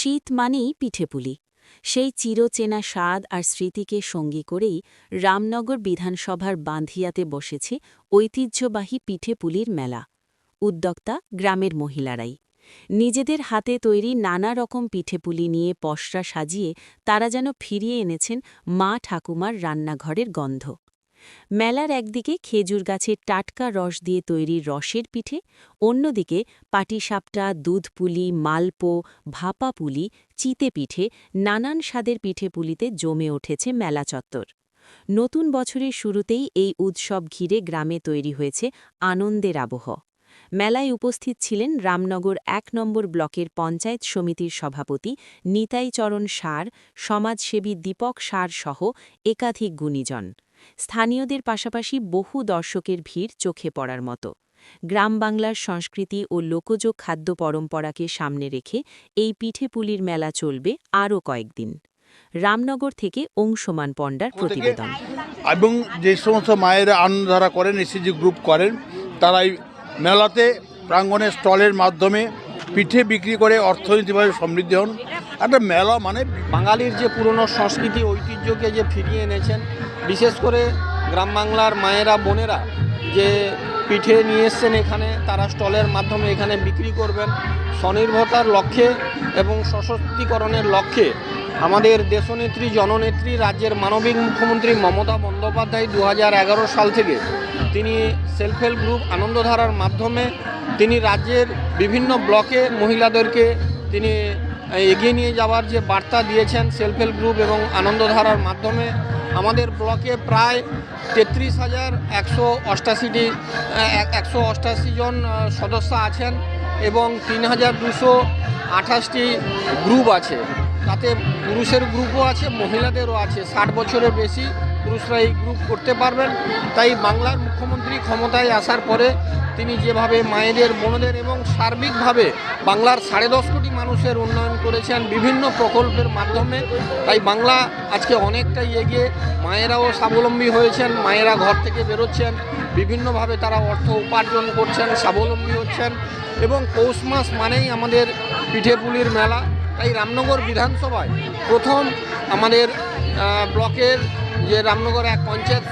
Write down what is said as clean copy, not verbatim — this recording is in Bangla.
শীত মানেই পিঠেপুলি। সেই চিরচেনা স্বাদ আর স্মৃতিকে সঙ্গী করেই রামনগর বিধানসভার বাঁধিয়াতে বসেছে ঐতিহ্যবাহী পিঠেপুলির মেলা। উদ্যোক্তা গ্রামের মহিলারাই। নিজেদের হাতে তৈরি নানা রকম পিঠেপুলি নিয়ে পসরা সাজিয়ে তারা যেন ফিরিয়ে এনেছেন মা ঠাকুমার রান্নাঘরের গন্ধ। মেলার একদিকে খেজুর গাছের টাটকা রস দিয়ে তৈরি রসের পিঠে, অন্যদিকে পাটিসাপটা, দুধপুলি, মালপো, ভাপা পুলি, চিতে পিঠে, নানান স্বাদের পিঠেপুলিতে জমে উঠেছে মেলা চত্বর। নতুন বছরের শুরুতেই এই উৎসব ঘিরে গ্রামে তৈরি হয়েছে আনন্দের আবহ। মেলায় উপস্থিত ছিলেন রামনগর ১ নম্বর ব্লকের পঞ্চায়েত সমিতির সভাপতি নিতাই চরণ সার, সমাজসেবী দীপক সার সহ একাধিক গুণীজন। স্থানীয়দের পাশাপাশি বহু দর্শকের ভিড় চোখে পড়ার মতো। গ্রাম বাংলার সংস্কৃতি ও লোকজ খাদ্য পরম্পরাকে সামনে রেখে এই পিঠেপুলির মেলা চলবে আরও কয়েকদিন। রামনগর থেকে অংশমান পণ্ডার প্রতিবেদন। এবং যে সমস্ত মায়েরা আনন্দধারা করেন, এসএসজি গ্রুপ করেন, তারা এই মেলাতে প্রাঙ্গণে স্টলের মাধ্যমে পিঠে বিক্রি করে অর্থনৈতিকভাবে সমৃদ্ধ হন। একটা মেলা মানে বাঙালির যে পুরনো সংস্কৃতি ঐতিহ্যকে যে ফিরিয়ে এনেছেন, বিশেষ করে গ্রাম বাংলার মায়েরা বোনেরা যে পিঠে নিয়ে এসছেন এখানে, তারা স্টলের মাধ্যমে এখানে বিক্রি করবেন স্বনির্ভরতার লক্ষ্যে এবং সশক্তিকরণের লক্ষ্যে। আমাদের দেশনেত্রী জননেত্রী রাজ্যের মানবিক মুখ্যমন্ত্রী মমতা বন্দ্যোপাধ্যায় ২০১১ সাল থেকে তিনি সেলফ হেল্প গ্রুপ আনন্দধারার মাধ্যমে তিনি রাজ্যের বিভিন্ন ব্লকে মহিলাদেরকে তিনি এগিয়ে নিয়ে যাওয়ার যে বার্তা দিয়েছেন সেলফ হেল্প গ্রুপ এবং আনন্দধারার মাধ্যমে। আমাদের ব্লকে প্রায় ৩৩,১৮৮ জন সদস্য আছেন এবং ৩,২২৮টি গ্রুপ আছে। তাতে পুরুষের গ্রুপও আছে, মহিলাদেরও আছে। ৬০ বছরের বেশি পুরুষরা এই গ্রুপ করতে পারবেন। তাই বাংলার মুখ্যমন্ত্রী ক্ষমতায় আসার পরে তিনি যেভাবে মায়েদের, বোনদের এবং সার্বিকভাবে বাংলার ১০.৫ কোটি মানুষের উন্নয়ন করেছেন বিভিন্ন প্রকল্পের মাধ্যমে, তাই বাংলা আজকে অনেকটাই এগিয়ে। মায়েরাও স্বাবলম্বী হয়েছেন, মায়েরা ঘর থেকে বেরোচ্ছেন, বিভিন্নভাবে তারা অর্থ উপার্জন করছেন, স্বাবলম্বী হচ্ছেন। এবং পৌষ মাস মানেই আমাদের পিঠেপুলির মেলা। তাই রামনগর বিধানসভায় প্রথম আমাদের ব্লকের যে রামনগর ১ পঞ্চায়েত